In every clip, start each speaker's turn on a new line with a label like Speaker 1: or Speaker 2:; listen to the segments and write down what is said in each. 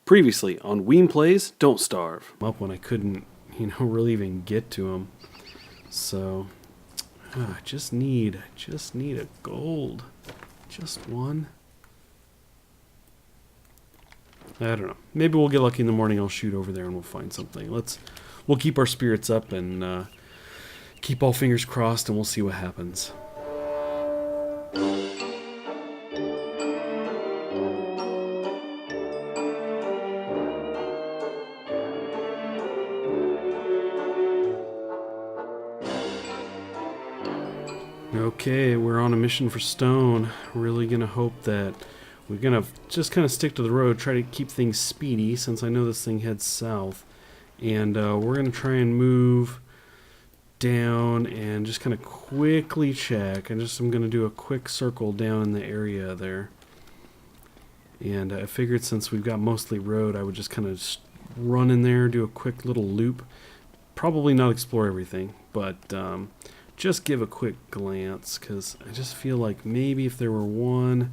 Speaker 1: Previously on Ween Plays Don't Starve. Up when I couldn't, really even get to him. So, I just need a gold. Just one. I don't know. Maybe we'll get lucky in the morning. I'll shoot over there and we'll find something. We'll keep our spirits up and keep all fingers crossed, and we'll see what happens. Okay, we're on a mission for stone. Really gonna hope that we're gonna just kind of stick to the road, try to keep things speedy since I know this thing heads south. And we're gonna try and move down and just kind of quickly check. I'm gonna do a quick circle down in the area there. And I figured since we've got mostly road, I would just kind of run in there, do a quick little loop. Probably not explore everything, but just give a quick glance, because I just feel like maybe if there were one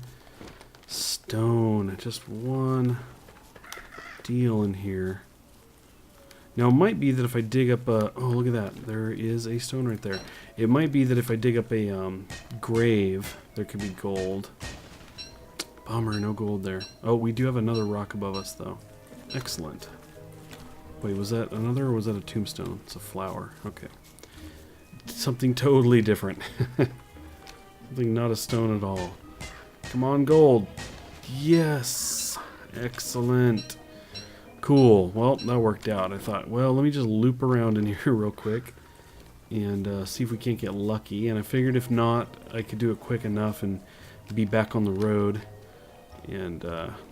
Speaker 1: stone, just one deal in here. Now, it might be that if I dig up a... Oh, look at that. There is a stone right there. It might be that if I dig up a grave, there could be gold. Bummer, no gold there. Oh, we do have another rock above us, though. Excellent. Wait, was that another, or was that a tombstone? It's a flower. Okay. Something totally different. Something not a stone at all. Come on, gold. Yes. Excellent. Cool. Well, that worked out. I thought, well, let me just loop around in here real quick and see if we can't get lucky. And I figured if not, I could do it quick enough and be back on the road and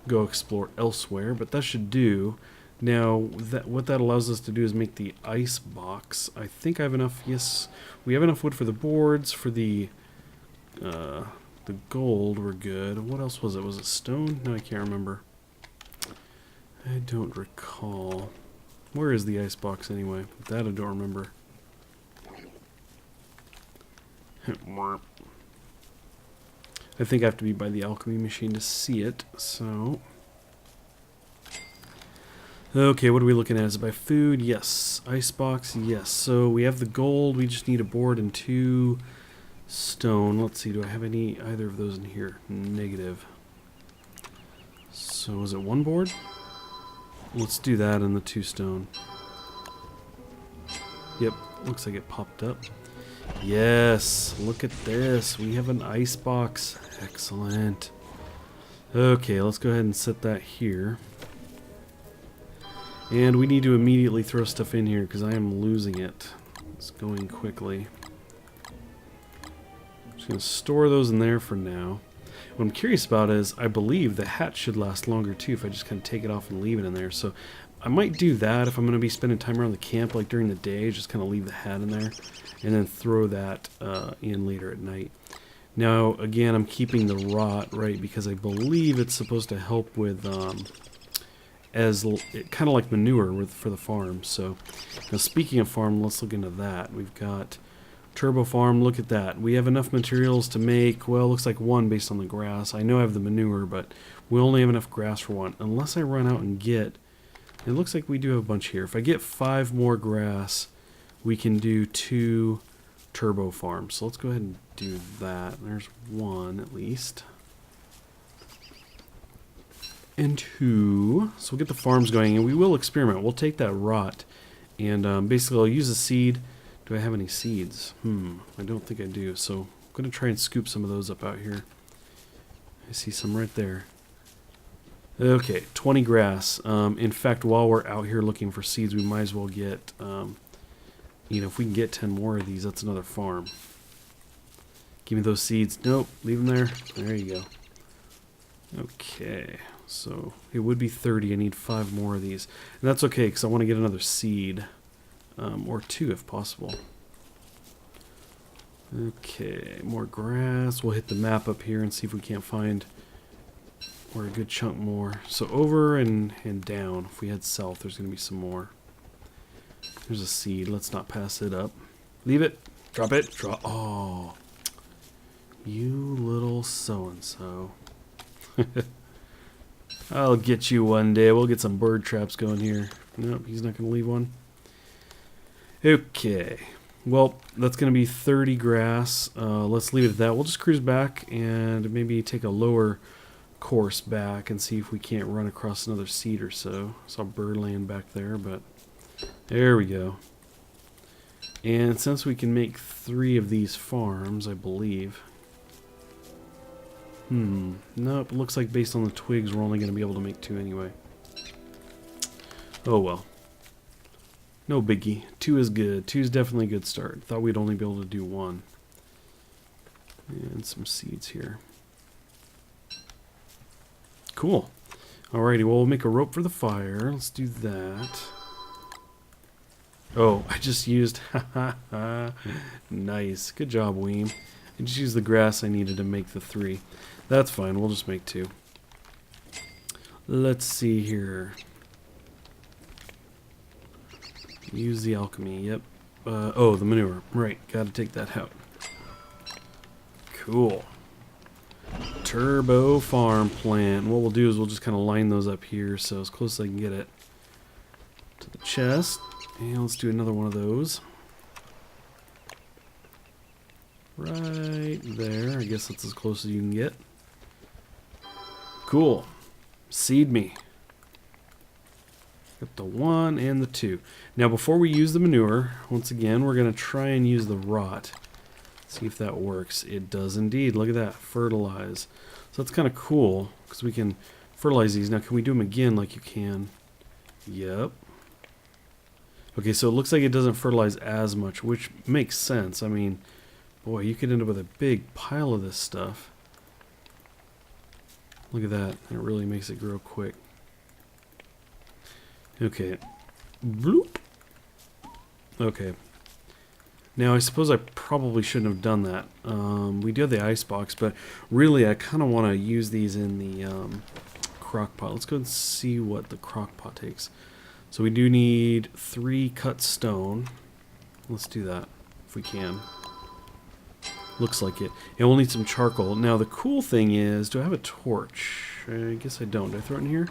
Speaker 1: go explore elsewhere. But that should do. Now, what that allows us to do is make the ice box. I think I have enough. Yes, we have enough wood for the boards. For the gold, we're good. What else was it? Was it stone? No, I can't remember. I don't recall. Where is the ice box anyway? That I don't remember. I think I have to be by the alchemy machine to see it, so... Okay, what are we looking at? Is it by food? Yes. Icebox? Yes. So we have the gold. We just need a board and 2 stone. Let's see. Do I have either of those in here? Negative. So is it 1 board? Let's do that and the 2 stone. Yep. Looks like it popped up. Yes. Look at this. We have an icebox. Excellent. Okay, let's go ahead and set that here. And we need to immediately throw stuff in here because I am losing it. It's going quickly. Just going to store those in there for now. What I'm curious about is I believe the hat should last longer too if I just kind of take it off and leave it in there. So I might do that if I'm going to be spending time around the camp, like during the day, just kind of leave the hat in there and then throw that in later at night. Now, again, I'm keeping the rot, right, because I believe it's supposed to help with... as kind of like manure for the farm. So now speaking of farm, let's look into that. We've got turbo farm. Look at that. We have enough materials to make, well, looks like 1 based on the grass. I know I have the manure, but we only have enough grass for 1 unless I run out and get, it looks like we do have a bunch here. If I get 5 more grass, we can do 2 turbo farms. So let's go ahead and do that. There's 1 at least. And 2, so we'll get the farms going, and we will experiment. We'll take that rot, and basically I'll use a seed. Do I have any seeds? I don't think I do, so I'm going to try and scoop some of those up out here. I see some right there. Okay, 20 grass. In fact, while we're out here looking for seeds, we might as well get, if we can get 10 more of these, that's another farm. Give me those seeds. Nope, leave them there. There you go. Okay. So it would be 30. I need 5 more of these. And that's okay, because I want to get another seed. Or 2 if possible. Okay, more grass. We'll hit the map up here and see if we can't find or a good chunk more. So over and down. If we head south, there's going to be some more. There's a seed. Let's not pass it up. Leave it. Drop it. Drop. Oh. You little so-and-so. I'll get you one day. We'll get some bird traps going here. Nope, he's not going to leave one. Okay. Well, that's going to be 30 grass. Let's leave it at that. We'll just cruise back and maybe take a lower course back and see if we can't run across another seed or so. Saw birdland back there, but there we go. And since we can make 3 of these farms, I believe. Nope, looks like based on the twigs we're only going to be able to make 2 anyway. Oh well. No biggie. 2 is good. 2 is definitely a good start. Thought we'd only be able to do 1. And some seeds here. Cool. Alrighty, well, we'll make a rope for the fire. Let's do that. Oh, I just used... Nice. Good job, Weem. I just used the grass I needed to make the 3. That's fine. We'll just make 2. Let's see here. Use the alchemy. Yep. Oh, the manure. Right. Got to take that out. Cool. Turbo farm plant. What we'll do is we'll just kind of line those up here so as close as I can get it to the chest. And let's do another one of those. Right there. I guess that's as close as you can get. Cool. Seed me. Got the 1 and the 2. Now before we use the manure, once again, we're going to try and use the rot. See if that works. It does indeed. Look at that. Fertilize. So that's kind of cool because we can fertilize these. Now can we do them again like you can? Yep. Okay, so it looks like it doesn't fertilize as much, which makes sense. I mean, boy, you could end up with a big pile of this stuff. Look at that. It really makes it grow quick. Okay. Bloop. Okay. Now, I suppose I probably shouldn't have done that. We do have the icebox, but really I kind of want to use these in the crock pot. Let's go and see what the crock pot takes. So we do need 3 cut stone. Let's do that if we can. Looks like it. And we'll need some charcoal. Now, the cool thing is, do I have a torch? I guess I don't. Do I throw it in here?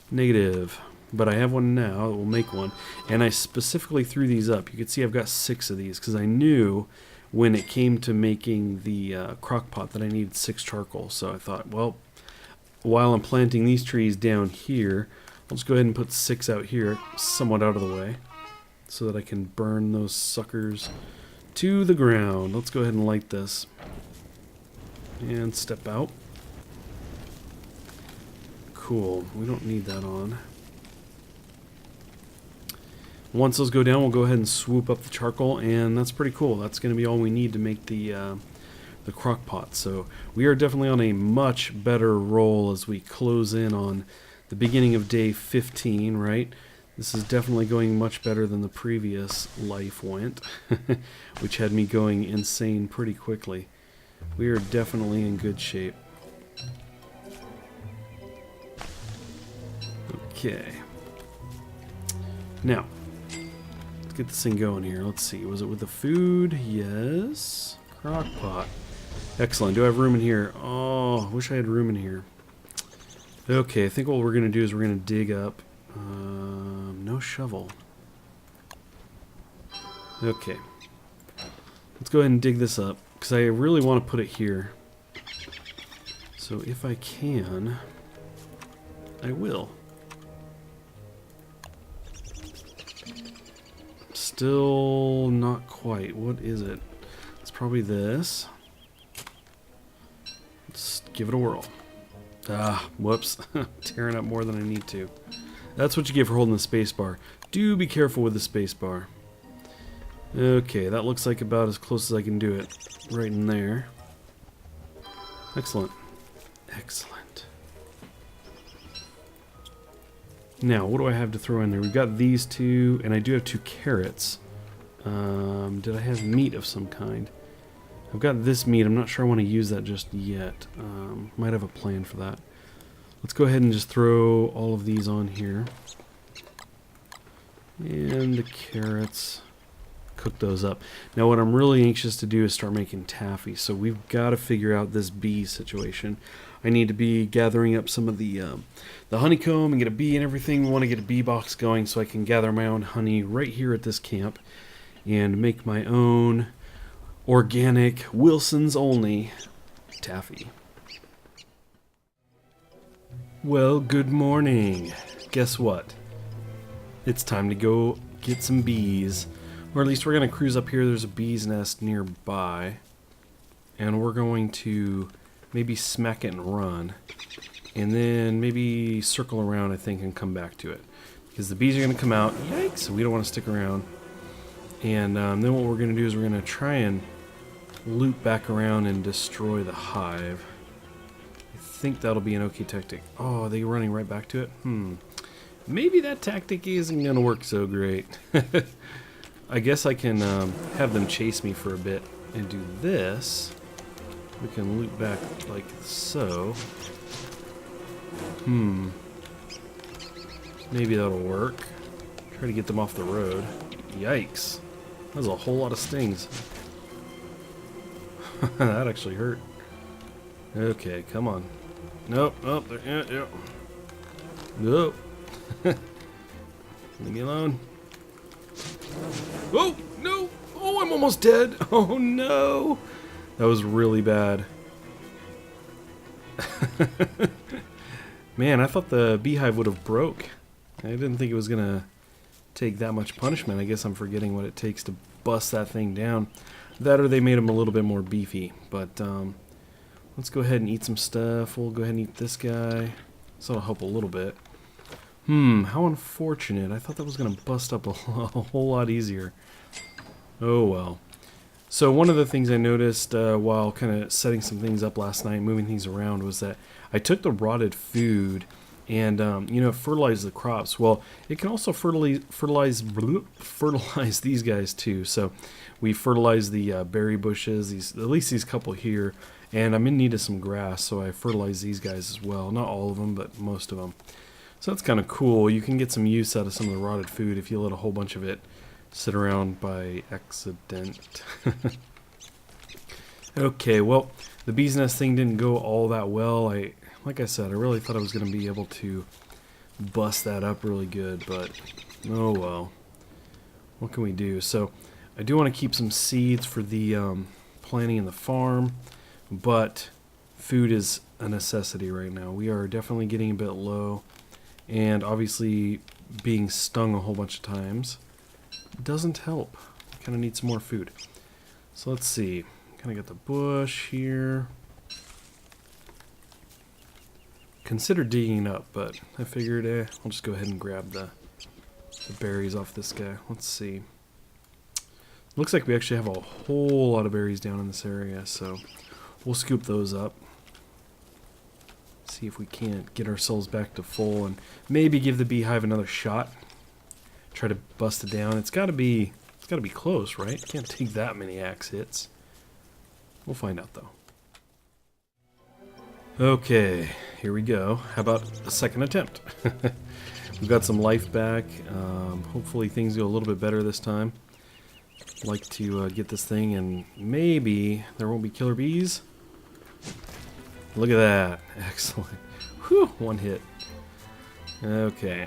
Speaker 1: Negative. But I have one now. We'll make one. And I specifically threw these up. You can see I've got 6 of these because I knew when it came to making the crock pot that I needed 6 charcoal. So I thought, well, while I'm planting these trees down here, I'll just go ahead and put 6 out here, somewhat out of the way, so that I can burn those suckers to the ground. Let's go ahead and light this. And step out. Cool. We don't need that on. Once those go down, we'll go ahead and swoop up the charcoal, and that's pretty cool. That's going to be all we need to make the crock pot. So we are definitely on a much better roll as we close in on the beginning of day 15, right? This is definitely going much better than the previous life went, which had me going insane pretty quickly. We are definitely in good shape. Okay. Now, let's get this thing going here. Let's see. Was it with the food? Yes. Crock pot. Excellent. Do I have room in here? Oh, I wish I had room in here. Okay, I think what we're going to do is we're going to dig up. No shovel. Okay. Let's go ahead and dig this up, because I really want to put it here. So if I can, I will. Still not quite. What is it? It's probably this. Let's give it a whirl. Ah, whoops. Tearing up more than I need to. That's what you get for holding the space bar. Do be careful with the space bar. Okay, that looks like about as close as I can do it. Right in there. Excellent. Excellent. Now, what do I have to throw in there? We've got these 2, and I do have 2 carrots. Did I have meat of some kind? I've got this meat. I'm not sure I want to use that just yet. Might have a plan for that. Let's go ahead and just throw all of these on here. And the carrots. Cook those up. Now what I'm really anxious to do is start making taffy. So we've got to figure out this bee situation. I need to be gathering up some of the honeycomb and get a bee and everything. We want to get a bee box going so I can gather my own honey right here at this camp and make my own organic Wilson's only taffy. Well, good morning. Guess what? It's time to go get some bees. Or at least we're going to cruise up here. There's a bee's nest nearby. And we're going to maybe smack it and run. And then maybe circle around, I think, and come back to it. Because the bees are going to come out. Yikes! We don't want to stick around. And then what we're going to do is we're going to try and loop back around and destroy the hive. I think that'll be an okay tactic. Oh, are they running right back to it? Maybe that tactic isn't going to work so great. I guess I can have them chase me for a bit and do this. We can loop back like so. Maybe that'll work. Try to get them off the road. Yikes. That was a whole lot of stings. That actually hurt. Okay, come on. Nope, nope, yeah. Nope. Leave me alone. Oh, no! Oh, I'm almost dead! Oh, no! That was really bad. Man, I thought the beehive would have broke. I didn't think it was gonna take that much punishment. I guess I'm forgetting what it takes to bust that thing down. That or they made him a little bit more beefy. But let's go ahead and eat some stuff. We'll go ahead and eat this guy. So that'll help a little bit. How unfortunate. I thought that was going to bust up a whole lot easier. Oh well. So one of the things I noticed while kind of setting some things up last night, moving things around, was that I took the rotted food and, it fertilized the crops. Well, it can also fertilize these guys too. So we fertilize the berry bushes, at least these couple here, and I'm in need of some grass, so I fertilize these guys as well. Not all of them, but most of them. So that's kind of cool. You can get some use out of some of the rotted food if you let a whole bunch of it sit around by accident. Okay, well, the bee's nest thing didn't go all that well. Like I said, I really thought I was going to be able to bust that up really good, but oh well. What can we do? So I do want to keep some seeds for the planting in the farm, but food is a necessity right now. We are definitely getting a bit low. And obviously being stung a whole bunch of times doesn't help. Kind of need some more food. So let's see. Kind of got the bush here. Considered digging it up, but I figured I'll just go ahead and grab the berries off this guy. Let's see. Looks like we actually have a whole lot of berries down in this area, so we'll scoop those up. See if we can't get ourselves back to full and maybe give the beehive another shot. Try to bust it down. It's gotta be close, right? Can't take that many axe hits. We'll find out though. Okay, here we go. How about a second attempt? We've got some life back. Hopefully things go a little bit better this time. I'd like to get this thing and maybe there won't be killer bees. Look at that. Excellent. Whew, one hit. Okay,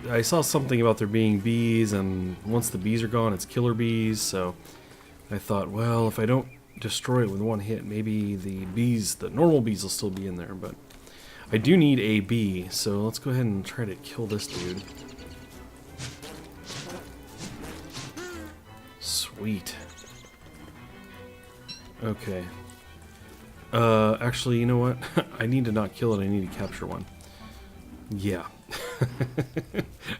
Speaker 1: I saw something about there being bees, and once the bees are gone, it's killer bees, so I thought, well, if I don't destroy it with one hit, maybe the normal bees will still be in there, but I do need a bee, so let's go ahead and try to kill this dude. Sweet. Okay. Actually, you know what? I need to not kill it, I need to capture one. Yeah.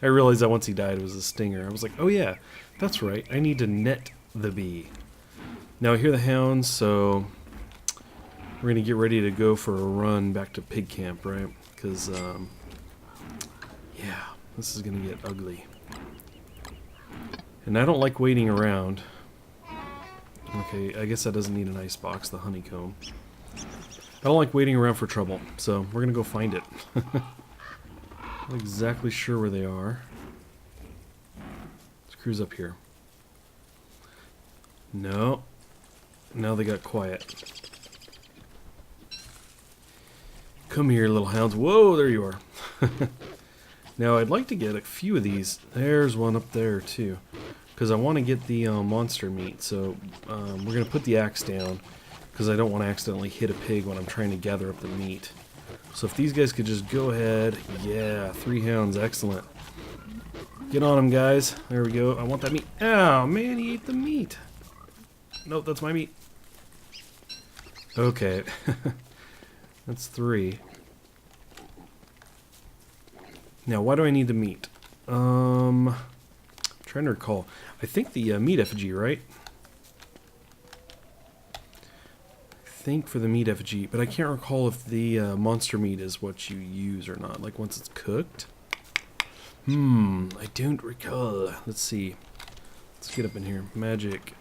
Speaker 1: I realized that once he died it was a stinger. I was like, oh yeah, that's right, I need to net the bee. Now I hear the hounds, so we're gonna get ready to go for a run back to pig camp, right? Because, yeah, this is gonna get ugly. And I don't like waiting around. Okay, I guess that doesn't need an ice box, the honeycomb. I don't like waiting around for trouble, so we're gonna go find it. Not exactly sure where they are. Let's cruise up here. No. Now they got quiet. Come here, little hounds. Whoa, there you are. Now, I'd like to get a few of these. There's one up there, too. Because I want to get the monster meat. So, we're going to put the axe down. Because I don't want to accidentally hit a pig when I'm trying to gather up the meat. So if these guys could just go ahead. Yeah, 3 hounds. Excellent. Get on them, guys. There we go. I want that meat. Oh, man, he ate the meat. Nope, that's my meat. Okay. That's 3. Now, why do I need the meat? I'm trying to recall. I think the meat effigy, right? I think for the meat effigy, but I can't recall if the monster meat is what you use or not. Like once it's cooked. I don't recall. Let's see. Let's get up in here. Magic.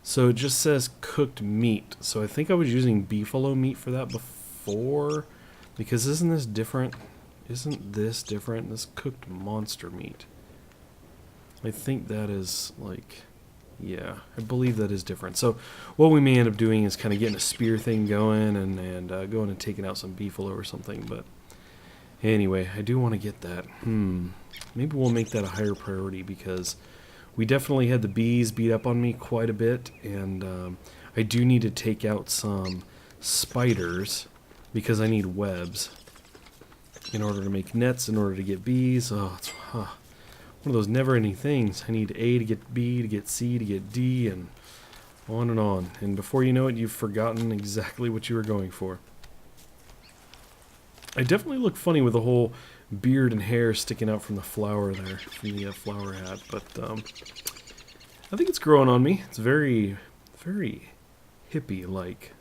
Speaker 1: So it just says cooked meat. So I think I was using beefalo meat for that before. Because isn't this different? Isn't this different? This cooked monster meat. I think that is like... Yeah, I believe that is different. So what we may end up doing is kind of getting a spear thing going and going and taking out some beefalo or something. But anyway, I do want to get that. Maybe we'll make that a higher priority because we definitely had the bees beat up on me quite a bit. And I do need to take out some spiders because I need webs in order to make nets, in order to get bees. Oh, it's... one of those never-ending things. I need A to get B to get C to get D and on and on. And before you know it, you've forgotten exactly what you were going for. I definitely look funny with the whole beard and hair sticking out from the flower there, from the flower hat. But I think it's growing on me. It's very, very hippie-like.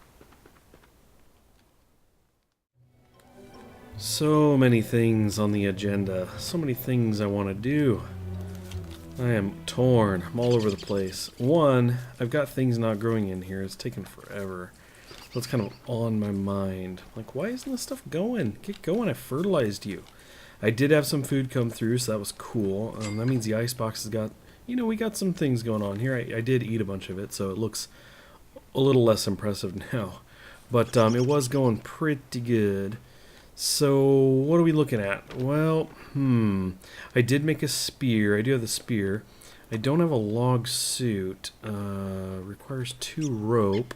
Speaker 1: So many things on the agenda. So many things I want to do. I am torn. I'm all over the place. One, I've got things not growing in here. It's taken forever. So it's kind of on my mind. Like, why isn't this stuff going? Get going. I fertilized you. I did have some food come through, so that was cool. That means the icebox has got... You know, we got some things going on here. I did eat a bunch of it, so it looks a little less impressive now. But it was going pretty good. So, what are we looking at? Well, I did make a spear. I do have the spear. I don't have a log suit. Requires 2 rope,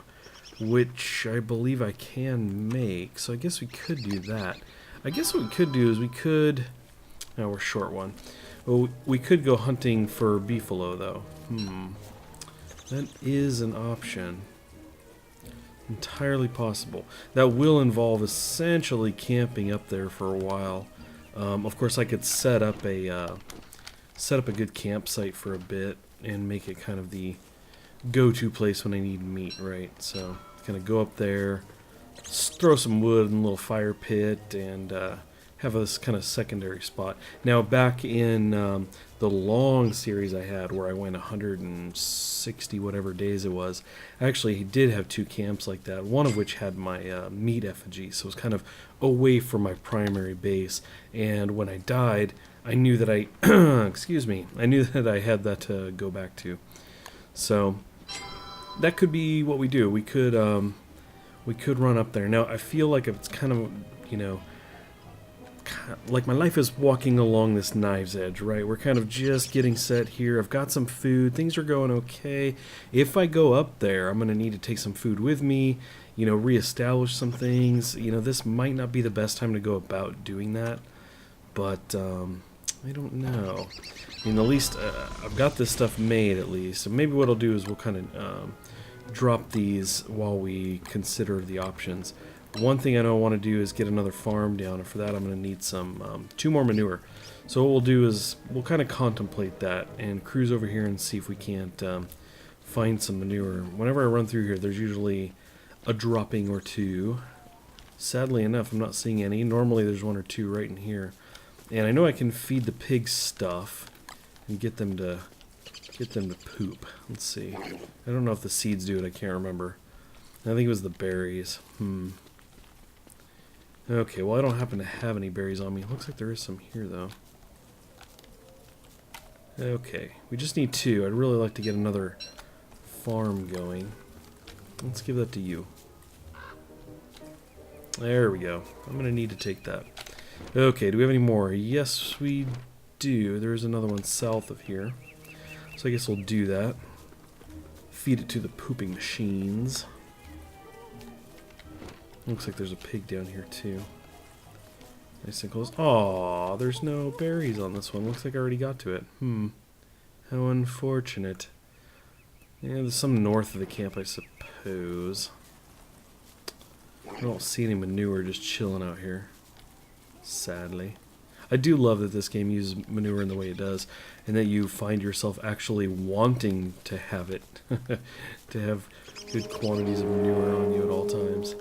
Speaker 1: which I believe I can make. So I guess we could do that. I guess what we could do is we could... No, we're short one. Well, we could go hunting for beefalo, though. That is an option. Entirely possible. That will involve essentially camping up there for a while. Of course, I could set up a good campsite for a bit and make it kind of the go-to place when I need meat, right? So, kind of go up there, throw some wood in a little fire pit, and have this kind of secondary spot. Now, back in the long series I had where I went 160 whatever days it was, I actually did have 2 camps like that, one of which had my meat effigy, so it was kind of away from my primary base. And when I died, I knew that I, excuse me, I knew that I had that to go back to. So that could be what we do. We could run up there. Now, I feel like it's kind of, you know, like my life is walking along this knife's edge, right? We're kind of just getting set here. I've got some food. Things are going okay. If I go up there, I'm going to need to take some food with me, you know, reestablish some things. You know, this might not be the best time to go about doing that, but I don't know. I mean, at least I've got this stuff made, at least. So maybe what I'll do is we'll kind of drop these while we consider the options. One thing I know I want to do is get another farm down, and for that I'm going to need some 2 more manure. So what we'll do is we'll kind of contemplate that and cruise over here and see if we can't find some manure. Whenever I run through here, there's usually a dropping or 2. Sadly enough, I'm not seeing any. Normally there's 1 or 2 right in here. And I know I can feed the pigs stuff and get them to poop. Let's see. I don't know if the seeds do it. I can't remember. I think it was the berries. Okay, well I don't happen to have any berries on me. Looks like there is some here though. Okay, we just need 2. I'd really like to get another farm going. Let's give that to you. There we go. I'm going to need to take that. Okay, do we have any more? Yes, we do. There's another one south of here. So I guess we'll do that. Feed it to the pooping machines. Looks like there's a pig down here too. Nice and close. Aw, there's no berries on this one. Looks like I already got to it. How unfortunate. Yeah, there's some north of the camp, I suppose. I don't see any manure just chilling out here. Sadly. I do love that this game uses manure in the way it does, and that you find yourself actually wanting to have it. To have good quantities of manure on you at all times.